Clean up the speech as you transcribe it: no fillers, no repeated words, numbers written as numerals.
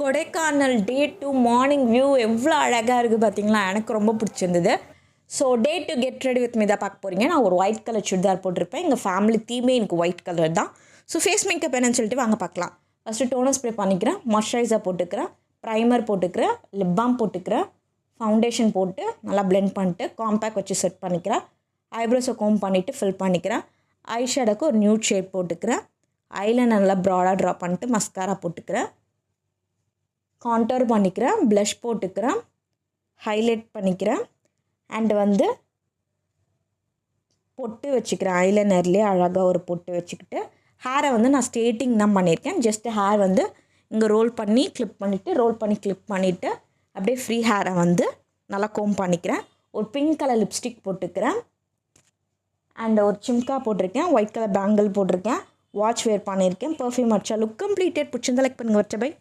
கொடைக்கானல் டே 2 morning view எவ்வளோ அழகாக இருக்குது பார்த்தீங்களா. எனக்கு ரொம்ப பிடிச்சிருந்தது. So day 2 get ready with me தான் பார்க்க போகிறீங்க. நான் ஒரு ஒயிட் கலர் சுடிதார் போட்டிருப்பேன். எங்கள் ஃபேமிலி தீமே எனக்கு ஒயிட் கலர் தான். ஸோ ஃபேஸ் மேக்கப் என்னன்னு சொல்லிட்டு வாங்க பார்க்கலாம். ஃபஸ்ட்டு டோனர் ஸ்ப்ரே பண்ணிக்கிறேன், மாய்ஸ்சரைசர் போட்டுக்கிறேன், ப்ரைமர் போட்டுக்கிறேன், லிப் பாம் போட்டுக்கிறேன், ஃபவுண்டேஷன் போட்டு நல்லா பிளெண்ட் பண்ணிட்டு காம்பேக்ட் வச்சு செட் பண்ணிக்கிறேன். ஐப்ரோஸை கோம் பண்ணிவிட்டு ஃபில் பண்ணிக்கிறேன். ஐ ஷேடோக்கு ஒரு நியூட் ஷேப் போட்டுக்கிறேன். ஐலைனர் நல்லா ப்ராடாக ட்ரா பண்ணிட்டு மஸ்காரா போட்டுக்கிறேன். கான்டோர் பண்ணிக்கிறேன், ப்ளஷ் போட்டுக்கிறேன், ஹைலைட் பண்ணிக்கிறேன். அண்டு பொட்டு வச்சுக்கிறேன். ஐலைனர்லேயே அழகாக ஒரு பொட்டு வச்சுக்கிட்டு ஹேரை நான் ஸ்ட்ரெயிட்டிங் தான் பண்ணியிருக்கேன். ஜஸ்ட்டு ஹேர் இங்கே ரோல் பண்ணி கிளிப் பண்ணிவிட்டு ரோல் பண்ணி கிளிப் பண்ணிவிட்டு அப்படியே ஃப்ரீ ஹேரை நல்லா கோம் பண்ணிக்கிறேன். ஒரு பிங்க் கலர் லிப்ஸ்டிக் போட்டுக்கிறேன். அண்ட் ஒரு சிம்கா போட்டிருக்கேன். ஒயிட் கலர் பேங்கிள் போட்டிருக்கேன். வாட்ச் வேர் பண்ணியிருக்கேன். பர்ஃப்யூம் அடிச்சா லுக் கம்ப்ளீட்டட். பிடிச்சிருந்தா லைக் பண்ணுங்கள். வச்ச பை.